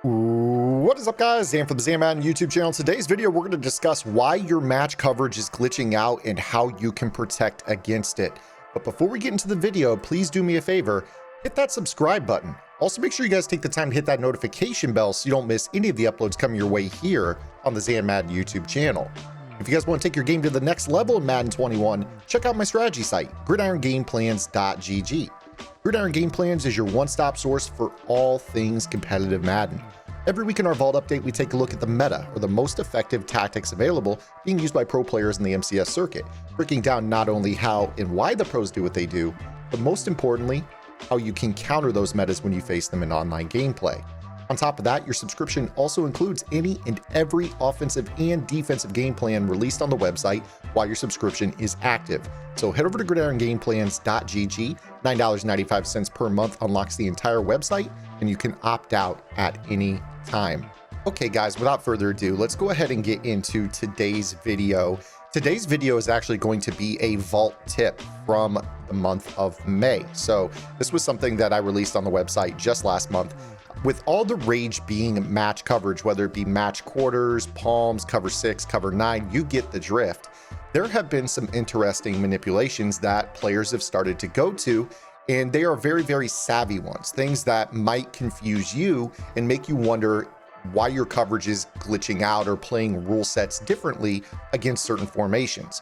What is up, guys? Zan from the Zan Madden YouTube channel. In today's video, we're going to discuss why your match coverage is glitching out and how you can protect against it. But before we get into the video, please do me a favor, hit that subscribe button. Also, make sure you guys take the time to hit that notification bell so you don't miss any of the uploads coming your way here on the Zan Madden YouTube channel. If you guys want to take your game to the next level in Madden 21, check out my strategy site, gridirongameplans.gg. Gridiron Game Plans is your one-stop source for all things competitive Madden. Every week in our Vault update, we take a look at the meta, or the most effective tactics available being used by pro players in the MCS circuit, breaking down not only how and why the pros do what they do, but most importantly, how you can counter those metas when you face them in online gameplay. On top of that, your subscription also includes any and every offensive and defensive game plan released on the website while your subscription is active. So head over to gridirongameplans.gg. $9.95 per month unlocks the entire website, and you can opt out at any time. Okay, guys, without further ado, let's go ahead and get into today's video. Today's video is actually going to be a Vault tip from the month of May. So this was something that I released on the website just last month. With all the rage being match coverage, whether it be match quarters, palms, cover 6, cover 9, you get the drift. There have been some interesting manipulations that players have started to go to, and they are very, very savvy ones. Things that might confuse you and make you wonder why your coverage is glitching out or playing rule sets differently against certain formations.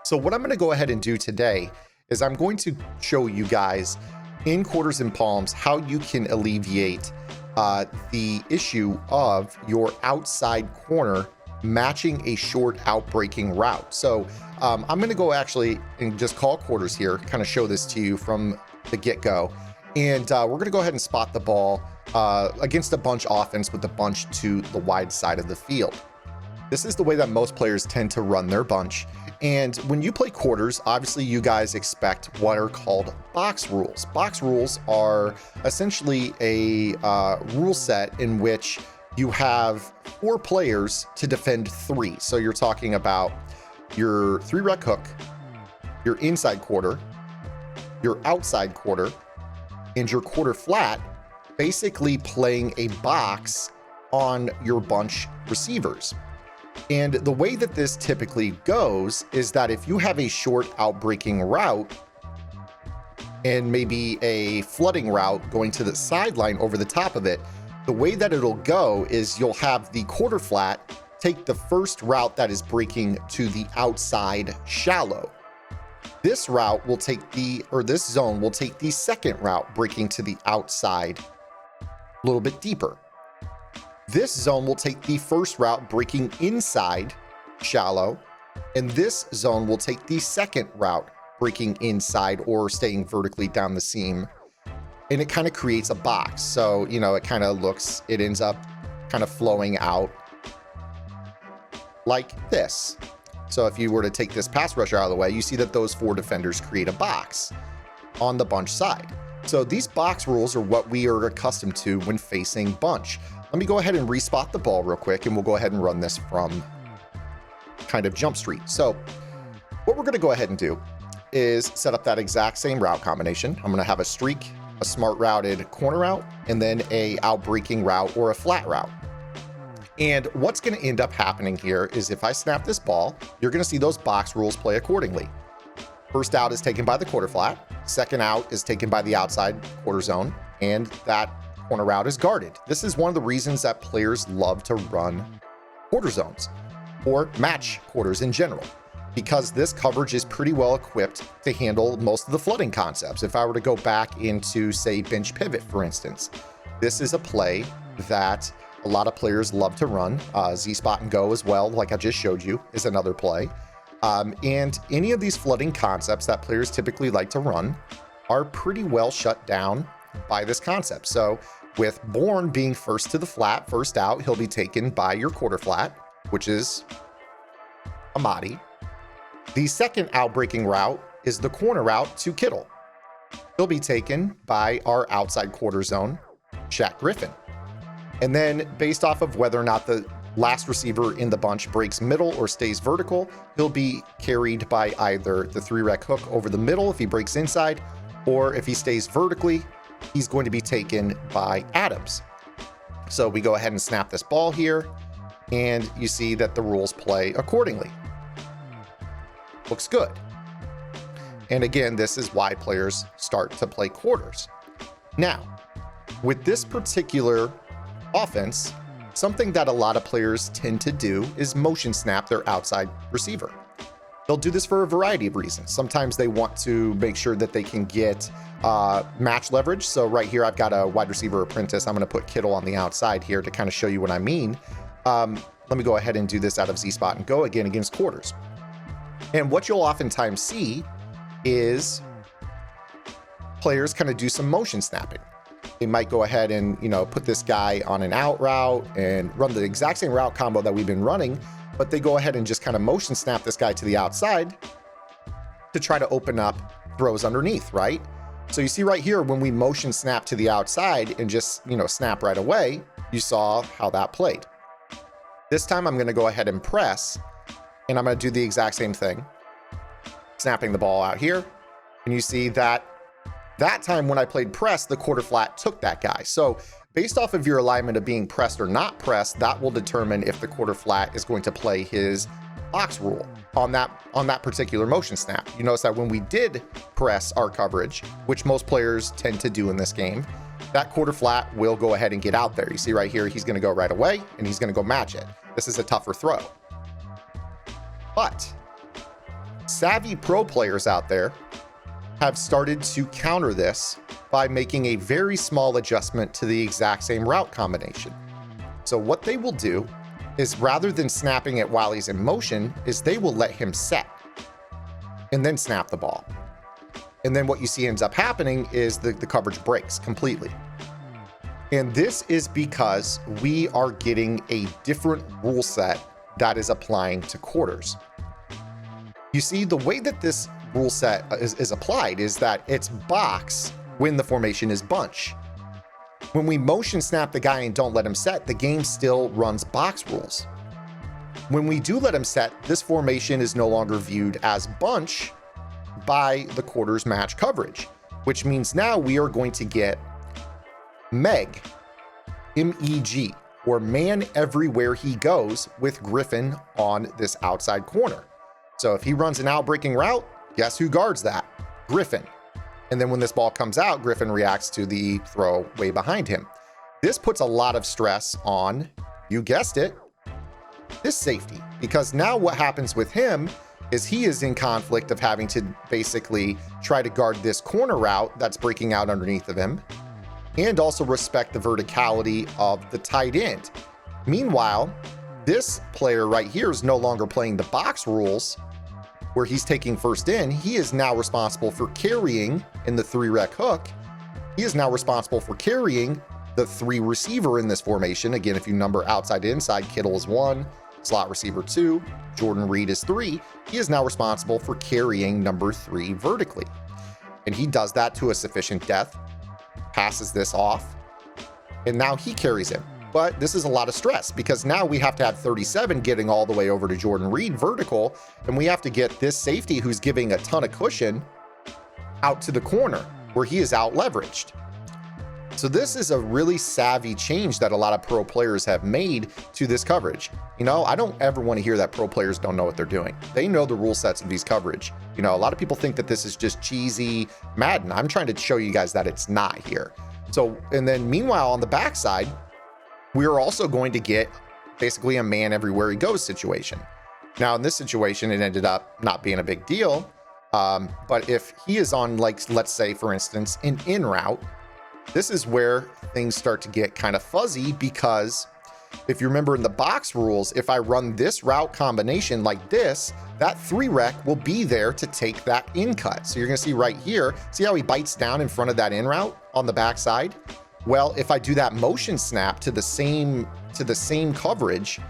So what I'm going to go ahead and do today is I'm going to show you guys in quarters and palms how you can alleviate the issue of your outside corner matching a short outbreaking route. So I'm going to go actually and just call quarters here, kind of show this to you from the get-go. And we're going to go ahead and spot the ball against a bunch offense with the bunch to the wide side of the field. This is the way that most players tend to run their bunch. And when you play quarters, obviously you guys expect what are called box rules. Box rules are essentially a rule set in which you have 4 players to defend 3. So you're talking about your 3-rec hook, your inside quarter, your outside quarter, and your quarter flat, basically playing a box on your bunch receivers. And the way that this typically goes is that if you have a short outbreaking route and maybe a flooding route going to the sideline over the top of it, the way that it'll go is you'll have the quarter flat take the first route that is breaking to the outside shallow. This route will take this zone will take the second route breaking to the outside a little bit deeper. This zone will take the first route breaking inside shallow, and this zone will take the second route breaking inside or staying vertically down the seam. And it kind of creates a box. So, you know, it ends up kind of flowing out like this. So if you were to take this pass rusher out of the way, you see that those 4 defenders create a box on the bunch side. So these box rules are what we are accustomed to when facing bunch. Let me go ahead and respot the ball real quick, and we'll go ahead and run this from kind of jump street. So what we're going to go ahead and do is set up that exact same route combination. I'm going to have a streak, a smart routed corner route, and then a outbreaking route or a flat route. And what's going to end up happening here is if I snap this ball, you're going to see those box rules play accordingly. First out is taken by the quarter flat. Second out is taken by the outside quarter zone, and that corner route is guarded. This is one of the reasons that players love to run quarter zones or match quarters in general, because this coverage is pretty well equipped to handle most of the flooding concepts. If I were to go back into, say, bench pivot, for instance, this is a play that a lot of players love to run. Z-spot and go as well, like I just showed you, is another play. And any of these flooding concepts that players typically like to run are pretty well shut down by this concept. So with Bourne being first to the flat, first out, he'll be taken by your quarter flat, which is Amadi. The second outbreaking route is the corner route to Kittle. He'll be taken by our outside quarter zone, Shaq Griffin. And then based off of whether or not the last receiver in the bunch breaks middle or stays vertical, he'll be carried by either the 3-rec hook over the middle if he breaks inside, or if he stays vertically, he's going to be taken by Adams. So we go ahead and snap this ball here, and you see that the rules play accordingly. Looks good. And again, this is why players start to play quarters. Now, with this particular offense, something that a lot of players tend to do is motion snap their outside receiver. They'll do this for a variety of reasons. Sometimes they want to make sure that they can get match leverage. So right here, I've got a wide receiver apprentice. I'm going to put Kittle on the outside here to kind of show you what I mean. Let me go ahead and do this out of Z-Spot and go again against quarters. And what you'll oftentimes see is players kind of do some motion snapping. They might go ahead and, put this guy on an out route and run the exact same route combo that we've been running, but they go ahead and just kind of motion snap this guy to the outside to try to open up throws underneath, right? So you see right here, when we motion snap to the outside and just, snap right away, you saw how that played. This time I'm going to go ahead and press, and I'm going to do the exact same thing, snapping the ball out here. And you see that time when I played press, the quarter flat took that guy. So based off of your alignment of being pressed or not pressed, that will determine if the quarter flat is going to play his box rule on that particular motion snap. You notice that when we did press our coverage, which most players tend to do in this game, that quarter flat will go ahead and get out there. You see right here, he's going to go right away and he's going to go match it. This is a tougher throw. But savvy pro players out there have started to counter this by making a very small adjustment to the exact same route combination. So what they will do is, rather than snapping it while he's in motion, is they will let him set and then snap the ball. And then what you see ends up happening is the coverage breaks completely. And this is because we are getting a different rule set that is applying to quarters. You see, the way that this rule set is applied is that it's box when the formation is bunch. When we motion snap the guy and don't let him set, the game still runs box rules. When we do let him set, this formation is no longer viewed as bunch by the quarters match coverage, which means now we are going to get MEG, M-E-G, or man everywhere he goes, with Griffin on this outside corner. So if he runs an out-breaking route, guess who guards that? Griffin. And then when this ball comes out, Griffin reacts to the throw way behind him. This puts a lot of stress on, you guessed it, this safety, because now what happens with him is he is in conflict of having to basically try to guard this corner route that's breaking out underneath of him, and also respect the verticality of the tight end. Meanwhile, this player right here is no longer playing the box rules where he's taking first in. He is now responsible for carrying in the 3-rec hook. He is now responsible for carrying the 3 receiver in this formation. Again, if you number outside to inside, Kittle is 1, slot receiver 2, Jordan Reed is 3. He is now responsible for carrying number 3 vertically. And he does that to a sufficient depth, passes this off, and now he carries him. But this is a lot of stress because now we have to have 37 getting all the way over to Jordan Reed vertical, and we have to get this safety who's giving a ton of cushion out to the corner where he is out leveraged. So this is a really savvy change that a lot of pro players have made to this coverage. I don't ever want to hear that pro players don't know what they're doing. They know the rule sets of these coverage. A lot of people think that this is just cheesy Madden. I'm trying to show you guys that it's not here. So, and then meanwhile on the backside, we are also going to get basically a man everywhere he goes situation. Now in this situation, it ended up not being a big deal. But if he is on, like, let's say for instance, an in route, this is where things start to get kind of fuzzy, because if you remember in the box rules, if I run this route combination like this, that 3-rec will be there to take that in cut. So you're going to see right here, see how he bites down in front of that in route on the backside? Well, if I do that motion snap to the same coverage,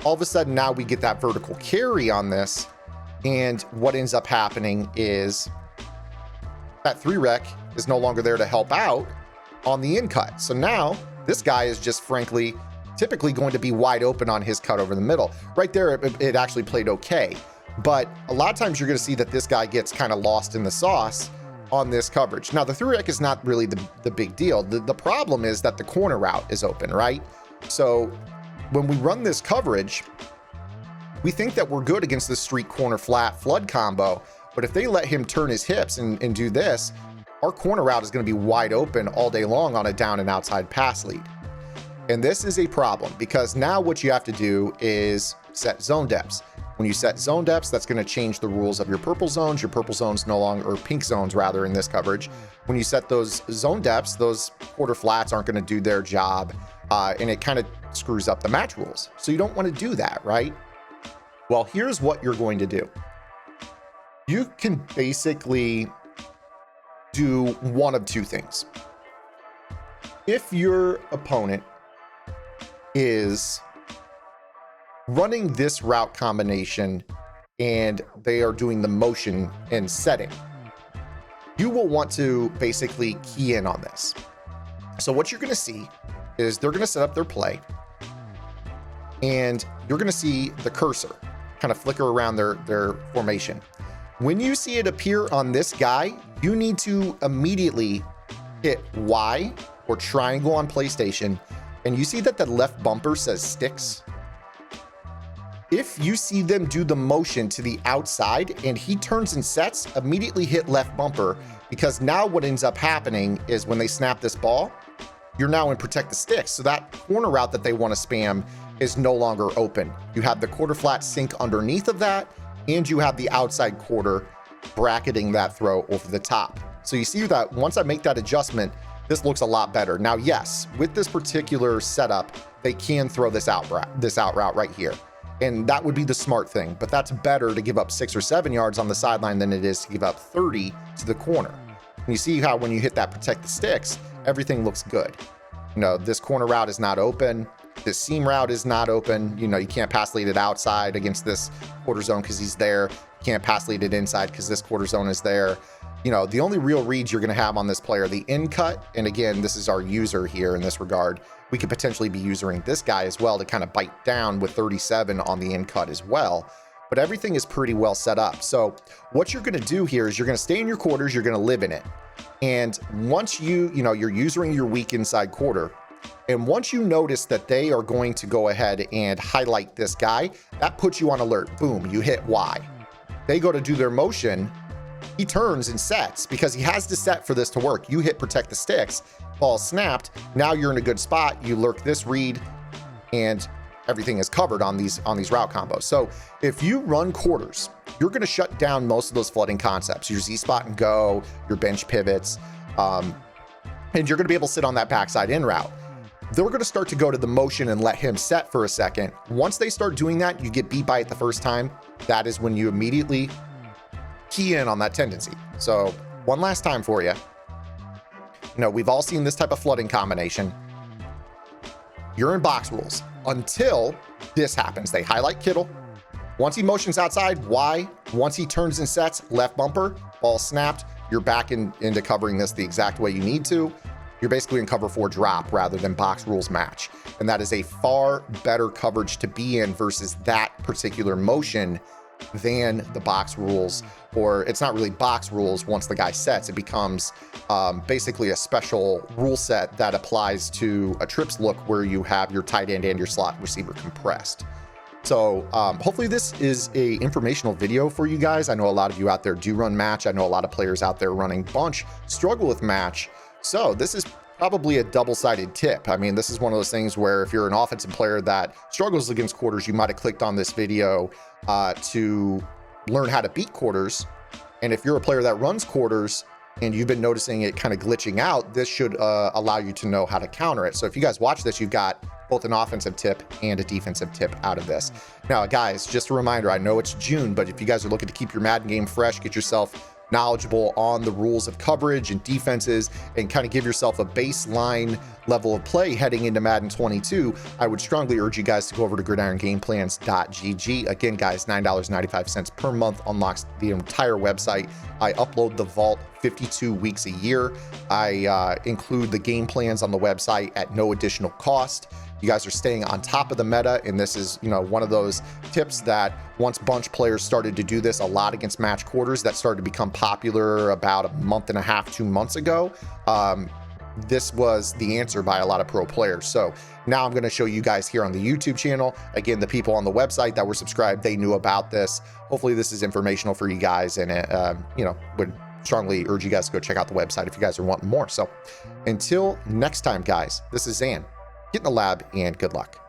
all of a sudden now we get that vertical carry on this. And what ends up happening is that 3-rec is no longer there to help out on the in cut. So now this guy is just frankly typically going to be wide open on his cut over the middle. Right there, it actually played okay. But a lot of times you're going to see that this guy gets kind of lost in the sauce on this coverage. Now, the through rec is not really the big deal. The problem is that the corner route is open, right? So when we run this coverage, we think that we're good against the street corner flat flood combo, but if they let him turn his hips and do this, our corner route is going to be wide open all day long on a down and outside pass lead. And this is a problem because now what you have to do is set zone depths. When you set zone depths, that's going to change the rules of your purple zones. Your purple zones no longer, or pink zones rather, in this coverage. When you set those zone depths, those quarter flats aren't going to do their job, and it kind of screws up the match rules. So you don't want to do that, right? Well, here's what you're going to do. You can basically do one of two things. If your opponent is running this route combination and they are doing the motion and setting, you will want to basically key in on this. So what you're going to see is they're going to set up their play and you're going to see the cursor kind of flicker around their formation. When you see it appear on this guy, you need to immediately hit Y or triangle on PlayStation, and you see that the left bumper says sticks. If you see them do the motion to the outside and he turns and sets, immediately hit left bumper, because now what ends up happening is when they snap this ball, you're now in protect the sticks. So that corner route that they want to spam is no longer open. You have the quarter flat sink underneath of that, and you have the outside quarter bracketing that throw over the top. So you see that once I make that adjustment, this looks a lot better. Now, yes, with this particular setup, they can throw this out route right here. And that would be the smart thing, but that's better to give up 6 or 7 yards on the sideline than it is to give up 30 to the corner. And you see how when you hit that protect the sticks, everything looks good. You know, this corner route is not open. This seam route is not open. You know, you can't pass lead it outside against this quarter zone because he's there. You can't pass lead it inside because this quarter zone is there. You know, the only real reads you're going to have on this player, the in cut, and again, this is our user here in this regard. We could potentially be using this guy as well to kind of bite down with 37 on the in cut as well. But everything is pretty well set up. So what you're going to do here is you're going to stay in your quarters. You're going to live in it. And once you're using your weak inside quarter, and once you notice that they are going to go ahead and highlight this guy, that puts you on alert. Boom, you hit Y. They go to do their motion. He turns and sets because he has to set for this to work. You hit protect the sticks, ball snapped. Now you're in a good spot. You lurk this read and everything is covered on these route combos. So if you run quarters, you're going to shut down most of those flooding concepts, your Z spot and go, your bench pivots, and you're going to be able to sit on that backside in route. They're going to start to go to the motion and let him set for a second. Once they start doing that, you get beat by it the first time. That is when you immediately key in on that tendency. So one last time for you. You know, we've all seen this type of flooding combination. You're in box rules until this happens. They highlight Kittle. Once he motions outside, Y. Once he turns and sets, left bumper, ball snapped. You're back into covering this the exact way you need to. You're basically in cover 4 drop rather than box rules match. And that is a far better coverage to be in versus that particular motion than the box rules, or it's not really box rules. Once the guy sets, it becomes basically a special rule set that applies to a trips look where you have your tight end and your slot receiver compressed. So hopefully this is a informational video for you guys. I know a lot of you out there do run match. I know a lot of players out there running bunch struggle with match. So this is probably a double-sided tip. I mean, this is one of those things where if you're an offensive player that struggles against quarters, you might have clicked on this video to learn how to beat quarters. And if you're a player that runs quarters and you've been noticing it kind of glitching out, this should allow you to know how to counter it. So if you guys watch this, you've got both an offensive tip and a defensive tip out of this. Now, guys, just a reminder, I know it's June, but if you guys are looking to keep your Madden game fresh, get yourself knowledgeable on the rules of coverage and defenses, and kind of give yourself a baseline level of play heading into Madden 22, I would strongly urge you guys to go over to gridirongameplans.gg. Again, guys, $9.95 per month unlocks the entire website. I upload the vault 52 weeks a year. I include the game plans on the website at no additional cost. you guys are staying on top of the meta. And this is, you know, one of those tips that once bunch players started to do this a lot against match quarters, that started to become popular about a month and a half, 2 months ago. This was the answer by a lot of pro players. So now I'm going to show you guys here on the YouTube channel. Again, the people on the website that were subscribed, they knew about this. Hopefully this is informational for you guys, and you know, would strongly urge you guys to go check out the website if you guys are wanting more. So until next time, guys, this is Zan. Get in the lab and good luck.